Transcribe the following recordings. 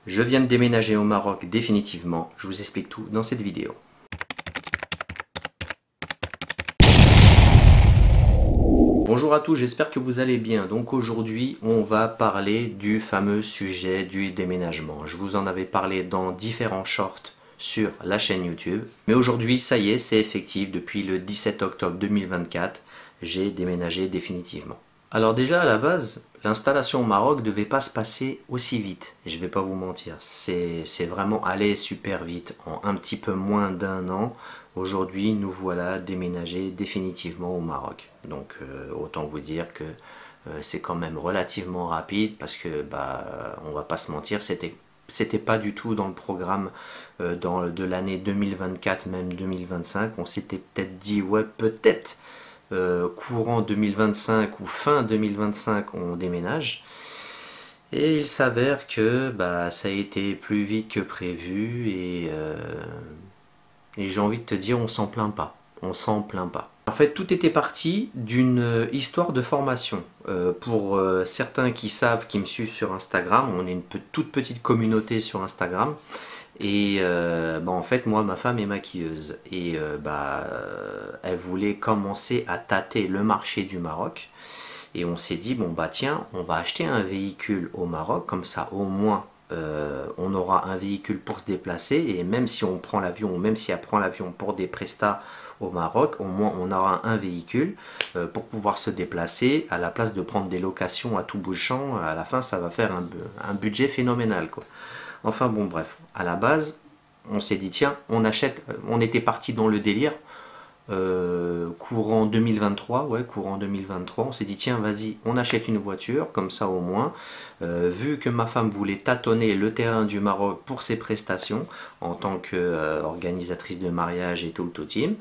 Je viens de déménager au Maroc définitivement, je vous explique tout dans cette vidéo. Bonjour à tous, j'espère que vous allez bien. Donc aujourd'hui, on va parler du fameux sujet du déménagement. Je vous en avais parlé dans différents shorts sur la chaîne YouTube. Mais aujourd'hui, ça y est, c'est effectif. Depuis le 17 octobre 2024, j'ai déménagé définitivement. Alors déjà à la base, l'installation au Maroc ne devait pas se passer aussi vite. Je vais pas vous mentir, c'est vraiment allé super vite. En un petit peu moins d'un an, aujourd'hui nous voilà déménagés définitivement au Maroc. Donc autant vous dire que c'est quand même relativement rapide parce que on va pas se mentir, c'était pas du tout dans le programme de l'année 2024, même 2025. On s'était peut-être dit ouais peut-être courant 2025 ou fin 2025 on déménage, et il s'avère que ça a été plus vite que prévu, et j'ai envie de te dire on s'en plaint pas, on s'en plaint pas. En fait tout était parti d'une histoire de formation. Pour certains qui savent, qui me suivent sur Instagram, on est une toute petite communauté sur Instagram. Et en fait moi ma femme est maquilleuse et elle voulait commencer à tâter le marché du Maroc, et on s'est dit bon tiens, on va acheter un véhicule au Maroc, comme ça au moins on aura un véhicule pour se déplacer, et même si on prend l'avion, ou même si elle prend l'avion pour des prestats au Maroc, au moins on aura un véhicule pour pouvoir se déplacer, à la place de prendre des locations à tout bout de champ. À la fin ça va faire un budget phénoménal quoi. Enfin bon bref, à la base, on s'est dit tiens, on achète, on était parti dans le délire, courant 2023, ouais courant 2023, on s'est dit tiens vas-y, on achète une voiture, comme ça au moins, vu que ma femme voulait tâtonner le terrain du Maroc pour ses prestations, en tant qu'organisatrice de mariage et tout team,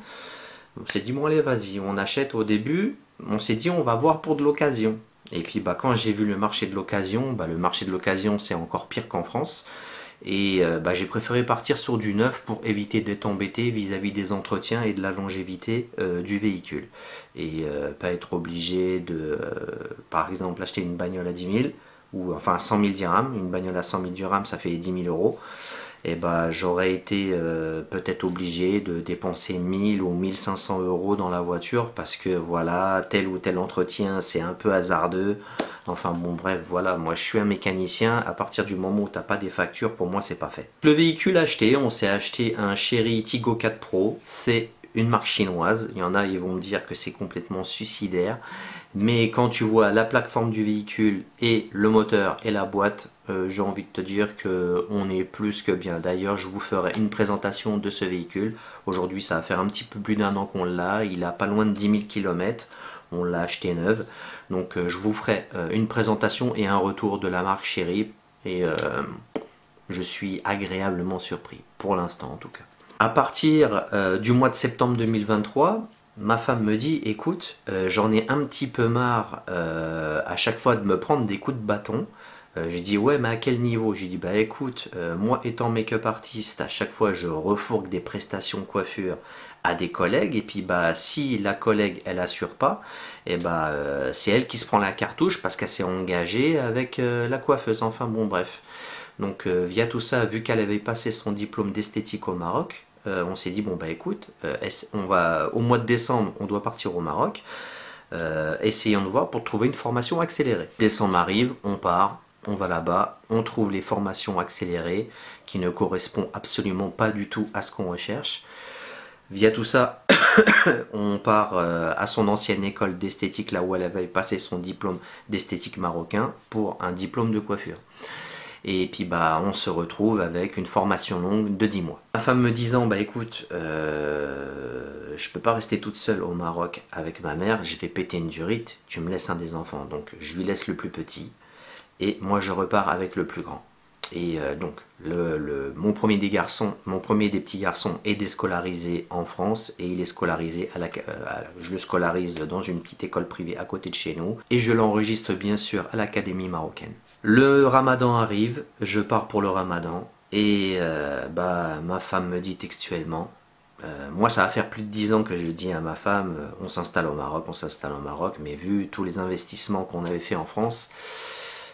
on s'est dit bon allez vas-y, on achète. Au début, on s'est dit on va voir pour de l'occasion. Et puis quand j'ai vu le marché de l'occasion, le marché de l'occasion c'est encore pire qu'en France. Et j'ai préféré partir sur du neuf pour éviter d'être embêté vis-à-vis des entretiens et de la longévité du véhicule. Et pas être obligé de, par exemple, acheter une bagnole à 10 000, ou enfin 100 000 dirhams. Une bagnole à 100 000 dirhams, ça fait 10 000 euros. Et j'aurais été peut-être obligé de dépenser 1000 ou 1500 euros dans la voiture parce que voilà, tel ou tel entretien c'est un peu hasardeux. Enfin bon bref, voilà, moi je suis un mécanicien, à partir du moment où t'as pas des factures, pour moi c'est pas fait. Le véhicule acheté, on s'est acheté un Chery Tiggo 4 Pro, c'est une marque chinoise. Il y en a, ils vont me dire que c'est complètement suicidaire, mais quand tu vois la plateforme du véhicule et le moteur et la boîte, j'ai envie de te dire que on est plus que bien. D'ailleurs, je vous ferai une présentation de ce véhicule. Aujourd'hui, ça va faire un petit peu plus d'un an qu'on l'a. Il a pas loin de 10 000 km. On l'a acheté neuf. Donc, je vous ferai une présentation et un retour de la marque Chery. Et je suis agréablement surpris, pour l'instant en tout cas. À partir du mois de septembre 2023, ma femme me dit écoute, j'en ai un petit peu marre à chaque fois de me prendre des coups de bâton. Je dis ouais, mais à quel niveau? Je dis écoute, moi étant make-up artiste, à chaque fois je refourgue des prestations coiffure à des collègues, et puis si la collègue elle assure pas, et c'est elle qui se prend la cartouche parce qu'elle s'est engagée avec la coiffeuse. Enfin bon bref. Donc via tout ça, vu qu'elle avait passé son diplôme d'esthétique au Maroc, on s'est dit bon écoute, on va au mois de décembre, on doit partir au Maroc. Essayons de voir pour trouver une formation accélérée. Décembre arrive, on part, on va là-bas, on trouve les formations accélérées qui ne correspondent absolument pas du tout à ce qu'on recherche. Via tout ça, on part à son ancienne école d'esthétique, là où elle avait passé son diplôme d'esthétique marocain, pour un diplôme de coiffure. Et puis on se retrouve avec une formation longue de 10 mois. Ma femme me disant écoute, je peux pas rester toute seule au Maroc avec ma mère, j'ai fait péter une durite, tu me laisses un des enfants. Donc je lui laisse le plus petit et moi je repars avec le plus grand. Et donc mon premier des petits garçons est déscolarisé en France, et il est scolarisé je le scolarise dans une petite école privée à côté de chez nous, et je l'enregistre bien sûr à l'académie marocaine. Le Ramadan arrive, je pars pour le Ramadan, et ma femme me dit textuellement, moi ça va faire plus de 10 ans que je dis à ma femme, on s'installe au Maroc, mais vu tous les investissements qu'on avait fait en France,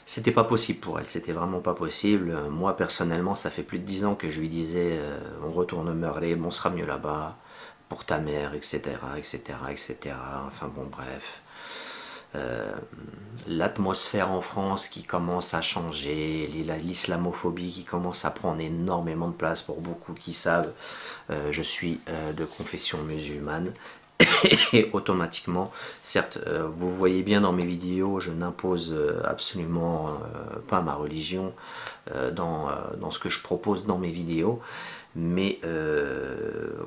c'était pas possible pour elle, c'était vraiment pas possible. Moi personnellement, ça fait plus de 10 ans que je lui disais on retourne au Maghreb, on sera mieux là-bas pour ta mère, etc., etc., etc. Enfin bon, bref. L'atmosphère en France qui commence à changer, l'islamophobie qui commence à prendre énormément de place pour beaucoup qui savent. Je suis de confession musulmane et automatiquement, certes, vous voyez bien dans mes vidéos, je n'impose absolument pas ma religion dans ce que je propose dans mes vidéos. Mais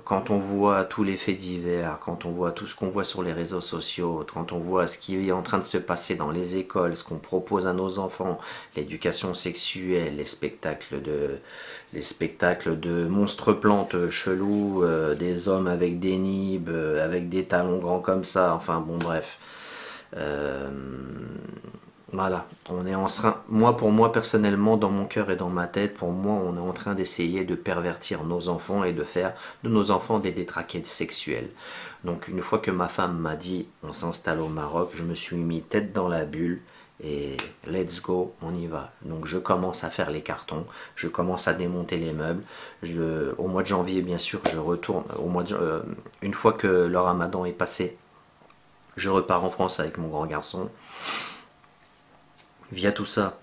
quand on voit tous les faits divers, quand on voit tout ce qu'on voit sur les réseaux sociaux, quand on voit ce qui est en train de se passer dans les écoles, ce qu'on propose à nos enfants, l'éducation sexuelle, les spectacles de monstres plantes chelous, des hommes avec des nibs, avec des talons grands comme ça, enfin bon bref. Voilà, on est en train, moi pour moi personnellement, dans mon cœur et dans ma tête, pour moi on est en train d'essayer de pervertir nos enfants et de faire de nos enfants des détraqués sexuels. Donc une fois que ma femme m'a dit on s'installe au Maroc, je me suis mis tête dans la bulle et let's go, on y va. Donc je commence à faire les cartons, je commence à démonter les meubles. Au mois de janvier bien sûr, je retourne, une fois que le ramadan est passé, je repars en France avec mon grand garçon. Via tout ça,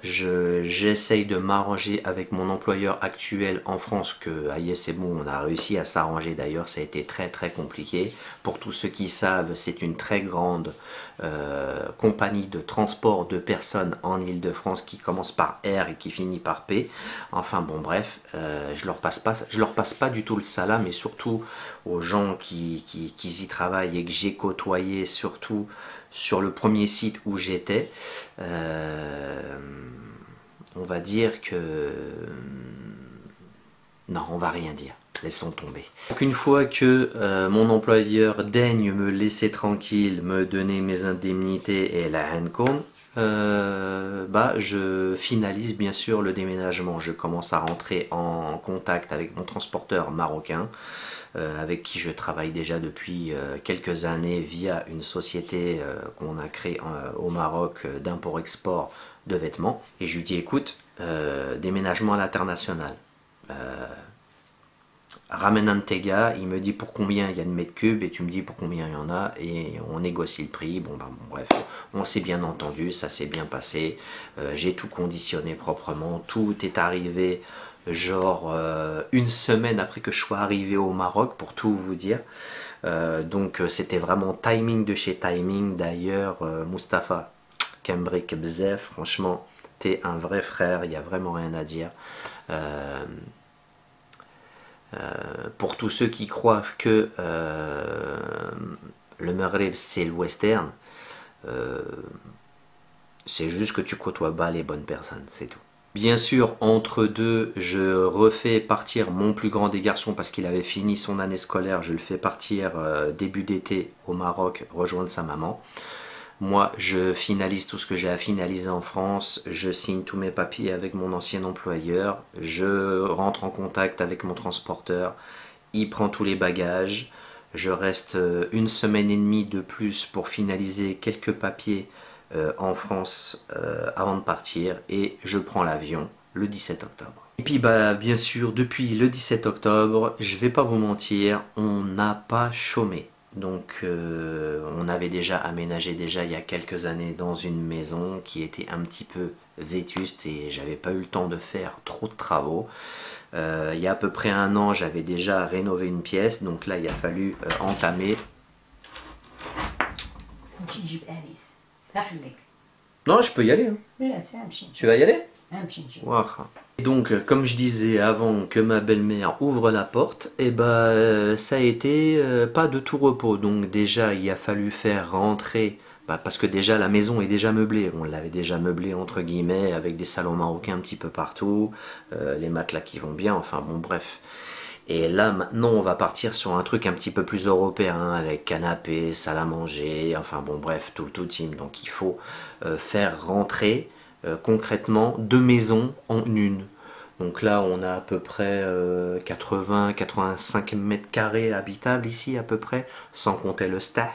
j'essaye de m'arranger avec mon employeur actuel en France, que aïe c'est bon, on a réussi à s'arranger d'ailleurs, ça a été très très compliqué. Pour tous ceux qui savent, c'est une très grande compagnie de transport de personnes en Île-de-France qui commence par R et qui finit par P. Enfin bon bref, je leur passe pas du tout le salam, et surtout aux gens qui y travaillent et que j'ai côtoyé, surtout sur le premier site où j'étais. On va dire que non, on va rien dire, laissons tomber. Donc une fois que mon employeur daigne me laisser tranquille, me donner mes indemnités et la Hancon, je finalise bien sûr le déménagement. Je commence à rentrer en contact avec mon transporteur marocain, avec qui je travaille déjà depuis quelques années via une société qu'on a créée au Maroc d'import-export de vêtements. Et je lui dis écoute, déménagement à l'international. Ramène un de tes gars, il me dit pour combien il y a de mètres cubes et tu me dis pour combien il y en a et on négocie le prix. Bon bref, on s'est bien entendu, ça s'est bien passé, j'ai tout conditionné proprement, tout est arrivé genre une semaine après que je sois arrivé au Maroc, pour tout vous dire. Donc c'était vraiment timing de chez timing. D'ailleurs Mustapha Kembrik Bzef, franchement t'es un vrai frère, il n'y a vraiment rien à dire. Pour tous ceux qui croient que le Maghreb c'est le western, c'est juste que tu côtoies pas les bonnes personnes, c'est tout. Bien sûr, entre deux, je refais partir mon plus grand des garçons parce qu'il avait fini son année scolaire. Je le fais partir début d'été au Maroc, rejoindre sa maman. Moi, je finalise tout ce que j'ai à finaliser en France. Je signe tous mes papiers avec mon ancien employeur. Je rentre en contact avec mon transporteur. Il prend tous les bagages. Je reste une semaine et demie de plus pour finaliser quelques papiers en France avant de partir, et je prends l'avion le 17 octobre. Et puis bien sûr, depuis le 17 octobre, je vais pas vous mentir, on n'a pas chômé. Donc on avait déjà aménagé il y a quelques années dans une maison qui était un petit peu vétuste et j'avais pas eu le temps de faire trop de travaux. Il y a à peu près un an, j'avais déjà rénové une pièce, donc là il a fallu entamer. Non, je peux y aller. Hein. Tu vas y aller? Et donc, comme je disais avant que ma belle-mère ouvre la porte, et ça a été pas de tout repos. Donc déjà, il a fallu faire rentrer, parce que déjà la maison est déjà meublée. On l'avait déjà meublée entre guillemets, avec des salons marocains un petit peu partout, les matelas qui vont bien, enfin bon bref. Et là maintenant on va partir sur un truc un petit peu plus européen, avec canapé, salle à manger, enfin bon bref, tout team. Donc il faut faire rentrer concrètement 2 maisons en une. Donc là on a à peu près 80-85 mètres carrés habitables ici à peu près, sans compter le stah,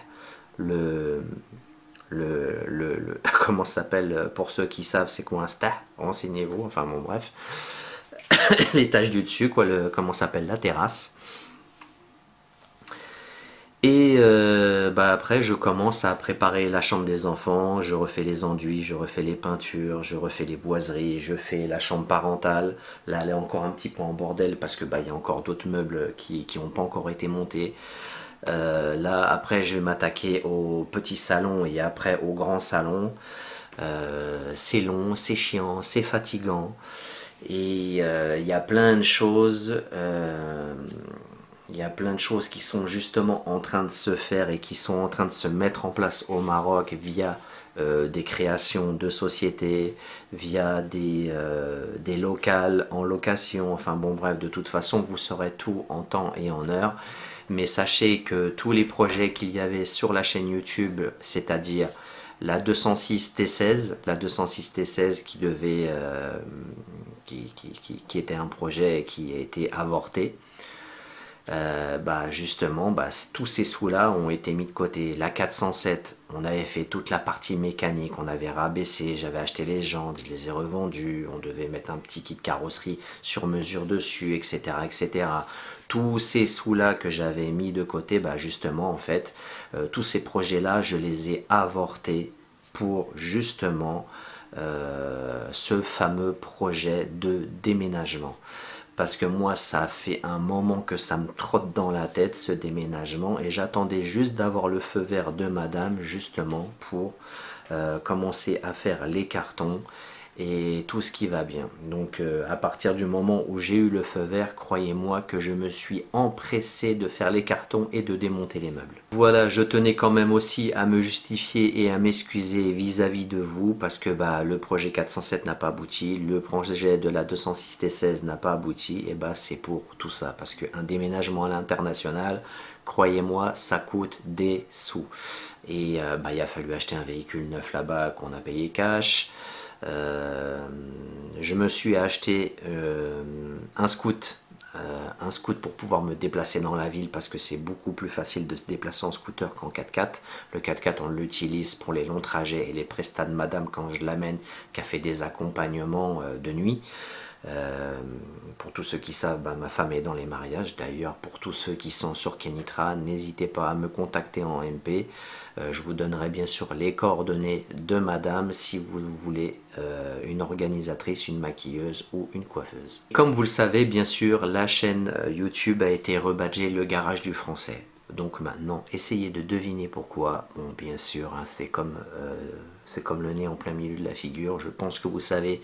comment ça s'appelle, pour ceux qui savent c'est quoi un sta, renseignez-vous, enfin bon bref, l'étage du dessus, quoi, comment s'appelle la terrasse. Et après je commence à préparer la chambre des enfants, je refais les enduits, je refais les peintures, je refais les boiseries, je fais la chambre parentale. Là elle est encore un petit peu en bordel parce que il y a encore d'autres meubles qui n'ont pas encore été montés. Là après je vais m'attaquer au petit salon et après au grand salon. C'est long, c'est chiant, c'est fatigant. Et il y a plein de choses. Il y a plein de choses qui sont justement en train de se faire et qui sont en train de se mettre en place au Maroc via des créations de sociétés, via des locales en location. Enfin bon bref, de toute façon vous saurez tout en temps et en heure. Mais sachez que tous les projets qu'il y avait sur la chaîne YouTube, c'est-à-dire la 206 T16, la 206 T16 qui devait, qui était un projet qui a été avorté. Justement, tous ces sous-là ont été mis de côté. La 407, on avait fait toute la partie mécanique, on avait rabaissé, j'avais acheté les jantes, je les ai revendues, on devait mettre un petit kit carrosserie sur mesure dessus, etc. etc. Tous ces sous-là que j'avais mis de côté, justement, en fait, tous ces projets-là, je les ai avortés pour justement ce fameux projet de déménagement. Parce que moi, ça fait un moment que ça me trotte dans la tête, ce déménagement, et j'attendais juste d'avoir le feu vert de madame, justement, pour commencer à faire les cartons et tout ce qui va bien. Donc à partir du moment où j'ai eu le feu vert, croyez-moi que je me suis empressé de faire les cartons et de démonter les meubles. Voilà, je tenais quand même aussi à me justifier et à m'excuser vis-à-vis de vous parce que le projet 407 n'a pas abouti, le projet de la 206 T16 n'a pas abouti, et c'est pour tout ça, parce qu'un déménagement à l'international, croyez-moi, ça coûte des sous. Et il a fallu acheter un véhicule neuf là-bas qu'on a payé cash. Je me suis acheté un scoot pour pouvoir me déplacer dans la ville parce que c'est beaucoup plus facile de se déplacer en scooter qu'en 4x4. Le 4x4 on l'utilise pour les longs trajets et les prestats de madame quand je l'amène, qui a fait des accompagnements de nuit. Pour tous ceux qui savent, ma femme est dans les mariages. D'ailleurs, pour tous ceux qui sont sur Kenitra, n'hésitez pas à me contacter en MP. Je vous donnerai bien sûr les coordonnées de madame si vous voulez une organisatrice, une maquilleuse ou une coiffeuse. Comme vous le savez, bien sûr, la chaîne YouTube a été rebadgée le garage du français. Donc maintenant, essayez de deviner pourquoi. Bon, bien sûr, hein, c'est comme le nez en plein milieu de la figure. Je pense que vous savez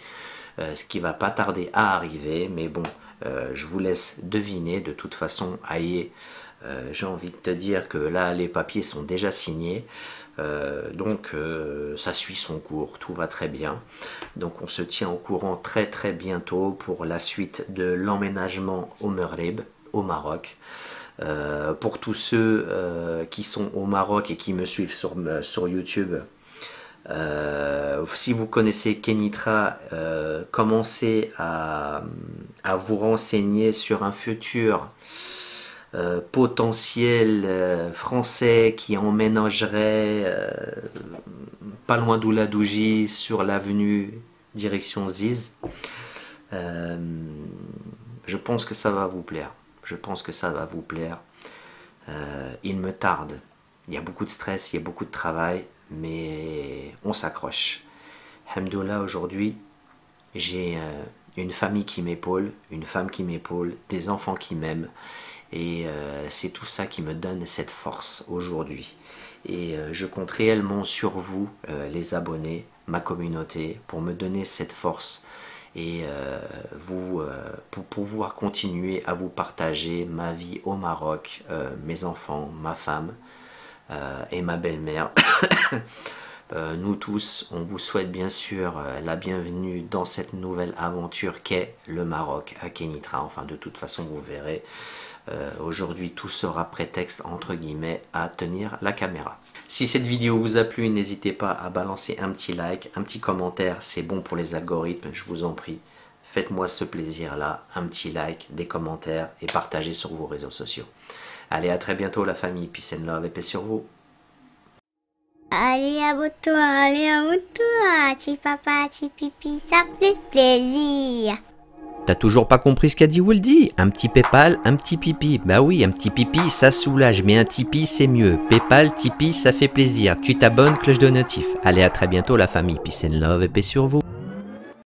ce qui va pas tarder à arriver, mais bon, je vous laisse deviner. De toute façon, Aïe, j'ai envie de te dire que là, les papiers sont déjà signés, donc ça suit son cours, tout va très bien. Donc on se tient au courant très très bientôt pour la suite de l'emménagement au Maghreb, au Maroc. Pour tous ceux qui sont au Maroc et qui me suivent sur YouTube, si vous connaissez Kenitra, commencez à vous renseigner sur un futur potentiel français qui emménagerait pas loin d'Ouladouji sur l'avenue direction Ziz. Je pense que ça va vous plaire. Je pense que ça va vous plaire. Il me tarde. Il y a beaucoup de stress, il y a beaucoup de travail, mais on s'accroche. Alhamdoulilah, aujourd'hui, j'ai une famille qui m'épaule, une femme qui m'épaule, des enfants qui m'aiment. Et c'est tout ça qui me donne cette force aujourd'hui. Et je compte réellement sur vous, les abonnés, ma communauté, pour me donner cette force et pour pouvoir continuer à vous partager ma vie au Maroc, mes enfants, ma femme et ma belle-mère. Nous tous, on vous souhaite bien sûr la bienvenue dans cette nouvelle aventure qu'est le Maroc à Kenitra. Enfin, de toute façon, vous verrez. Aujourd'hui, tout sera prétexte, entre guillemets, à tenir la caméra. Si cette vidéo vous a plu, n'hésitez pas à balancer un petit like, un petit commentaire. C'est bon pour les algorithmes, je vous en prie. Faites-moi ce plaisir-là, un petit like, des commentaires et partagez sur vos réseaux sociaux. Allez, à très bientôt la famille, peace and love et paix sur vous. Allez, abonne-toi, petit papa, petit pipi, ça fait plaisir. T'as toujours pas compris ce qu'a dit Wooldy? Un petit Paypal, un petit pipi. Bah oui, un petit pipi, ça soulage, mais un Tipeee, c'est mieux. Paypal, Tipeee, ça fait plaisir. Tu t'abonnes, cloche de notif. Allez, à très bientôt la famille. Peace and love et paix sur vous.